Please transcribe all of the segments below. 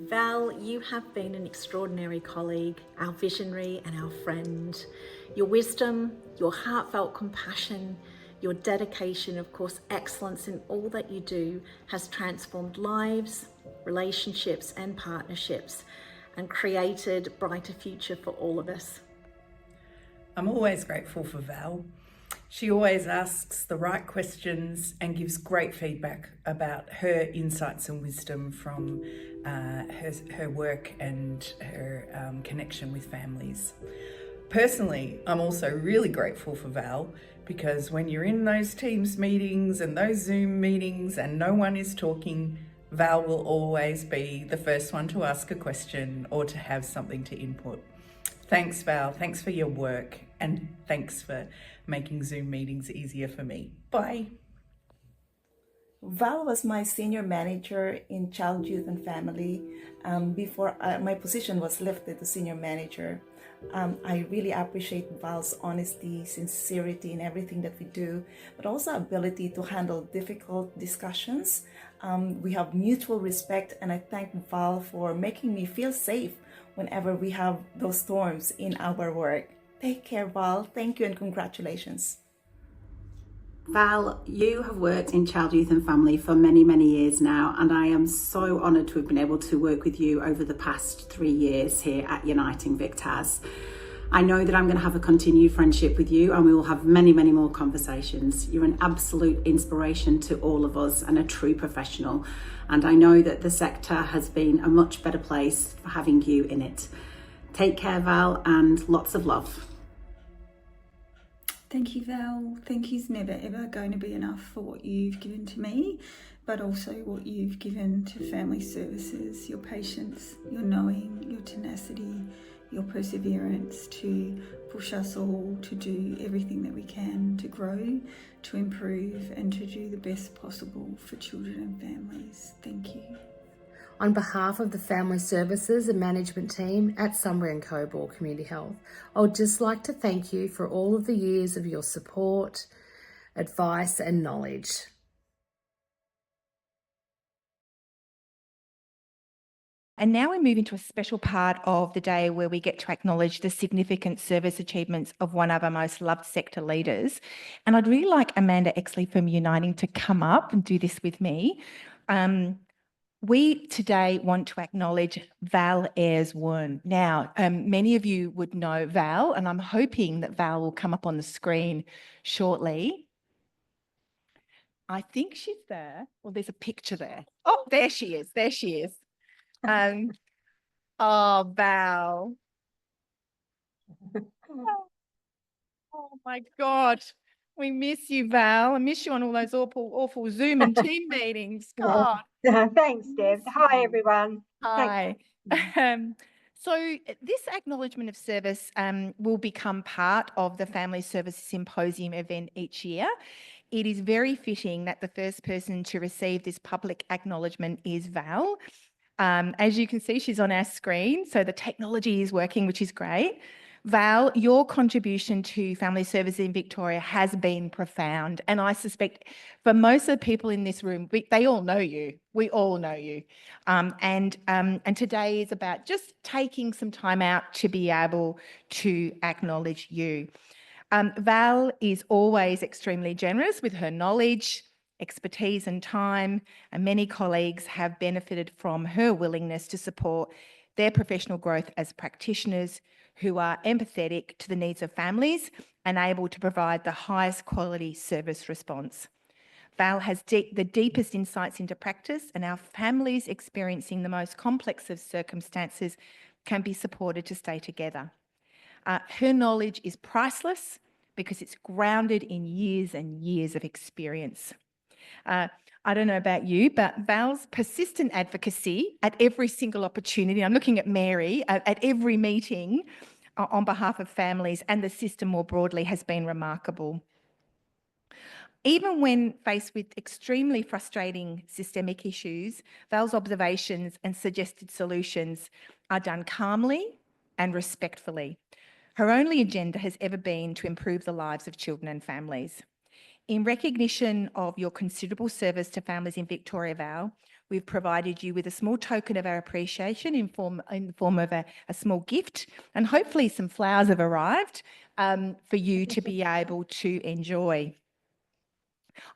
Val, you have been an extraordinary colleague, our visionary and our friend. Your wisdom, your heartfelt compassion, your dedication, of course, excellence in all that you do has transformed lives, relationships and partnerships and created a brighter future for all of us. I'm always grateful for Val. She always asks the right questions and gives great feedback about her insights and wisdom from her work and her connection with families. Personally, I'm also really grateful for Val because when you're in those Teams meetings and those Zoom meetings and no one is talking, Val will always be the first one to ask a question or to have something to input. Thanks, Val. Thanks for your work and thanks for making Zoom meetings easier for me. Bye. Val was my senior manager in Child, Youth and Family before my position was lifted to senior manager. I really appreciate Val's honesty, sincerity in everything that we do, but also ability to handle difficult discussions. We have mutual respect, and I thank Val for making me feel safe whenever we have those storms in our work. Take care, Val. Thank you and congratulations. Val, you have worked in Child, Youth and Family for many, many years now, and I am so honoured to have been able to work with you over the past 3 years here at Uniting Victas. I know that I'm going to have a continued friendship with you and we will have many, many more conversations. You're an absolute inspiration to all of us and a true professional, and I know that the sector has been a much better place for having you in it. Take care, Val, and lots of love. Thank you, Val. Thank you's never ever going to be enough for what you've given to me, but also what you've given to Family Services, your patience, your knowing, your tenacity, your perseverance to push us all to do everything that we can to grow, to improve and to do the best possible for children and families. Thank you. On behalf of the Family Services and Management team at Sunbury & Coburg Community Health, I would just like to thank you for all of the years of your support, advice and knowledge. And now we move into a special part of the day where we get to acknowledge the significant service achievements of one of our most loved sector leaders. And I'd really like Amanda Exley from Uniting to come up and do this with me. We today want to acknowledge Val Ayres Wearne. Now, many of you would know Val, and I'm hoping that Val will come up on the screen shortly. I think she's there. Well, there's a picture there. Oh, there she is. There she is. Oh, Val. Oh my God. We miss you, Val. I miss you on all those awful Zoom and team meetings. God. Thanks, Deb. Hi, everyone. Hi. So this Acknowledgement of Service will become part of the Family Services Symposium event each year. It is very fitting that the first person to receive this public acknowledgement is Val. As you can see, she's on our screen, so the technology is working, which is great. Val, your contribution to family services in Victoria has been profound, and I suspect for most of the people in this room, they all know you. We all know you. And today is about just taking some time out to be able to acknowledge you. Val is always extremely generous with her knowledge, expertise and time, and many colleagues have benefited from her willingness to support their professional growth as practitioners who are empathetic to the needs of families and able to provide the highest quality service response. Val has the deepest insights into practice, and our families experiencing the most complex of circumstances can be supported to stay together. Her knowledge is priceless because it's grounded in years and years of experience. I don't know about you, but Val's persistent advocacy at every single opportunity, I'm looking at Mary, at every meeting on behalf of families and the system more broadly has been remarkable. Even when faced with extremely frustrating systemic issues, Val's observations and suggested solutions are done calmly and respectfully. Her only agenda has ever been to improve the lives of children and families. In recognition of your considerable service to families in Victoria, Val, we've provided you with a small token of our appreciation in the form of a small gift, and hopefully some flowers have arrived for you to be able to enjoy.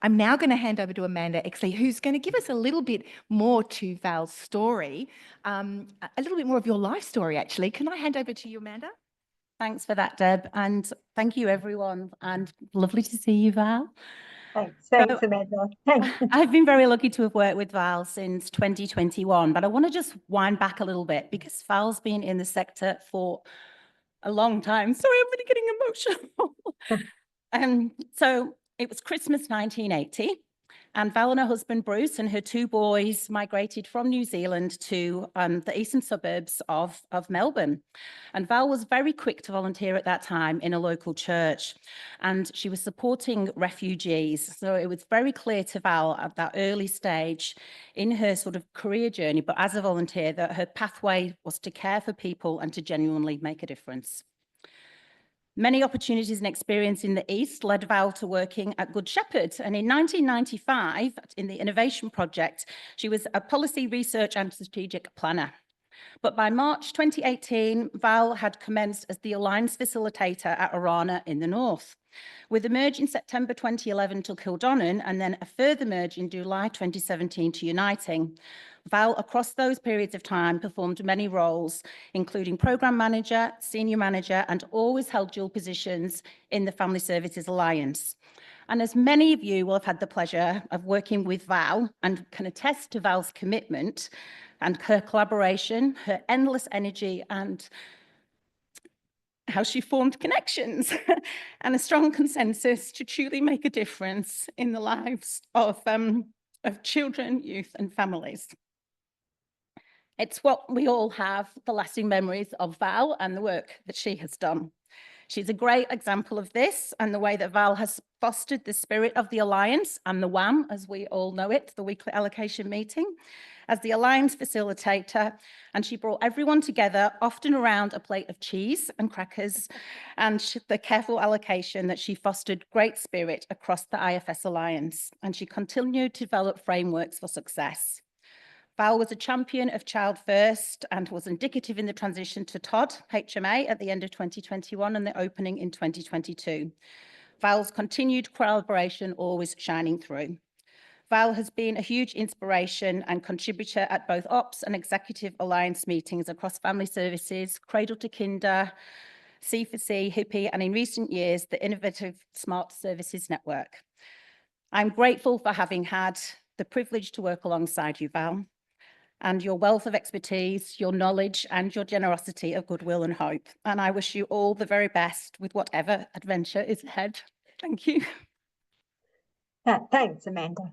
I'm now going to hand over to Amanda Exley, who's going to give us a little bit more to Val's story, a little bit more of your life story, actually. Can I hand over to you, Amanda? Thanks for that, Deb, and thank you, everyone, and lovely to see you, Val. Thanks, Amanda. Thanks. I've been very lucky to have worked with Val since 2021, but I want to just wind back a little bit because Val's been in the sector for a long time. Sorry, I'm really getting emotional. So it was Christmas 1980, and Val and her husband Bruce and her two boys migrated from New Zealand to the eastern suburbs of Melbourne. And Val was very quick to volunteer at that time in a local church, and she was supporting refugees. So it was very clear to Val at that early stage in her sort of career journey, but as a volunteer, that her pathway was to care for people and to genuinely make a difference. Many opportunities and experience in the East led Val to working at Good Shepherd. And in 1995, in the Innovation Project, she was a policy research and strategic planner. But by March 2018, Val had commenced as the Alliance Facilitator at Wearne in the North. With a merge in September 2011 to Kildonan, and then a further merge in July 2017 to Uniting, Val, across those periods of time, performed many roles, including Programme Manager, Senior Manager, and always held dual positions in the Family Services Alliance. And as many of you will have had the pleasure of working with Val and can attest to Val's commitment and her collaboration, her endless energy, and how she formed connections and a strong consensus to truly make a difference in the lives of children, youth, and families. It's what we all have, the lasting memories of Val and the work that she has done. She's a great example of this and the way that Val has fostered the spirit of the Alliance and the WAM, as we all know it, the weekly allocation meeting, as the Alliance facilitator. And she brought everyone together, often around a plate of cheese and crackers, and the careful allocation that she fostered great spirit across the IFS Alliance. And she continued to develop frameworks for success. Val was a champion of Child First and was indicative in the transition to TOD, HMA, at the end of 2021 and the opening in 2022. Val's continued collaboration always shining through. Val has been a huge inspiration and contributor at both Ops and Executive Alliance meetings across Family Services, Cradle to Kinder, C4C, Hippie, and in recent years, the Innovative Smart Services Network. I'm grateful for having had the privilege to work alongside you, Val, and your wealth of expertise, your knowledge, and your generosity of goodwill and hope. And I wish you all the very best with whatever adventure is ahead. Thank you. Thanks, Amanda.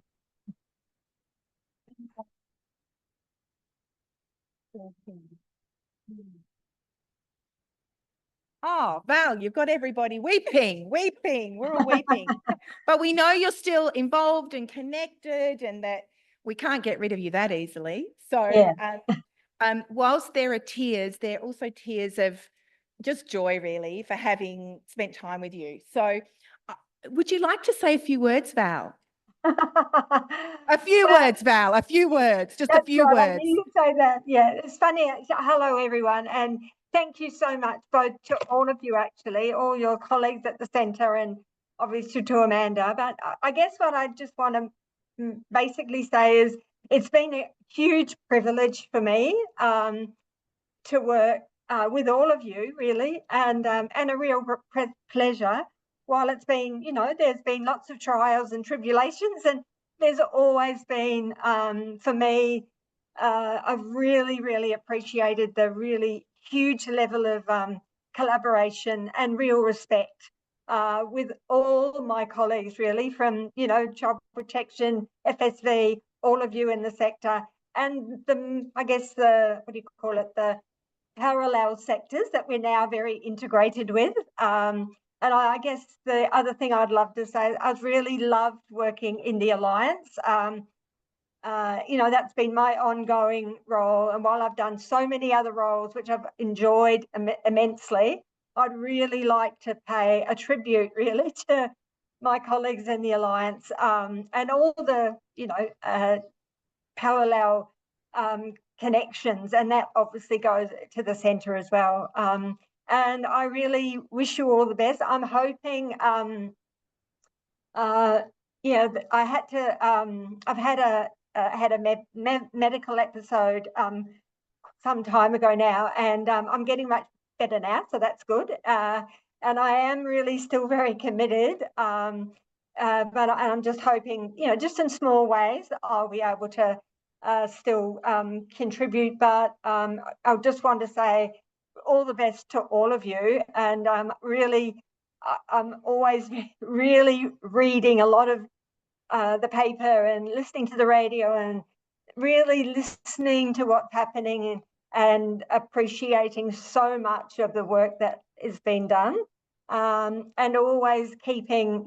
Oh, Val, you've got everybody weeping. We're all weeping. But we know you're still involved and connected and that we can't get rid of you that easily. So Yeah. Whilst there are tears, there are also tears of just joy, really, for having spent time with you. So would you like to say a few words, Val? A few words, Val, a few words, just a few words. I need to say that. Yeah, it's funny. Hello, everyone. And thank you so much, both to all of you, actually, all your colleagues at the centre and obviously to Amanda. But I guess what I just want to basically say is it's been a huge privilege for me to work with all of you, really, and a real pleasure. While it's been, there's been lots of trials and tribulations, and there's always been, for me, I've really, really appreciated the really huge level of collaboration and real respect with all my colleagues, really, from, Child Protection, FSV, all of you in the sector, and the the parallel sectors that we're now very integrated with. And I guess the other thing I'd love to say, I've really loved working in the Alliance. That's been my ongoing role. And while I've done so many other roles, which I've enjoyed immensely, I'd really like to pay a tribute, really, to my colleagues in the Alliance and all the, parallel connections, and that obviously goes to the centre as well. And I really wish you all the best. I'm hoping, I had to, I've had a medical episode some time ago now, and I'm getting much better now, so that's good. And I am really still very committed, but I'm just hoping, just in small ways, I'll be able to still contribute. But I just want to say all the best to all of you, and really, I'm always really reading a lot of the paper and listening to the radio and really listening to what's happening and appreciating so much of the work that is being done, and always keeping,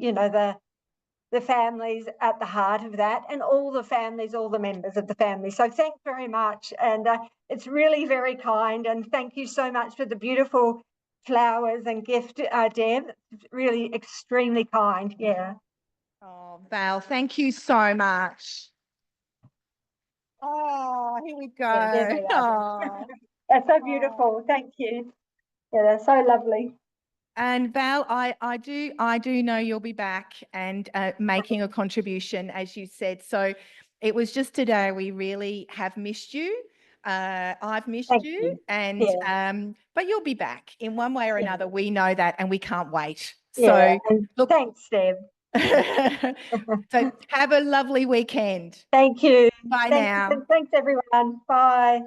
the families at the heart of that, and all the families, all the members of the family. So thanks very much. And it's really very kind. And thank you so much for the beautiful flowers and gift, Deb. It's really extremely kind. Yeah. Oh, Val, thank you so much. Oh, here we go. Yeah, there they are. Oh. That's so beautiful. Thank you. Yeah, they're so lovely. And Val, I do know you'll be back and making a contribution, as you said. So it was just today we really have missed you. I've missed Thank you, you. and Yeah. but you'll be back in one way or another. We know that, and we can't wait. Yeah. So And look, thanks, Deb. so have a lovely weekend. Thank you. Bye now. Thanks, everyone. Bye.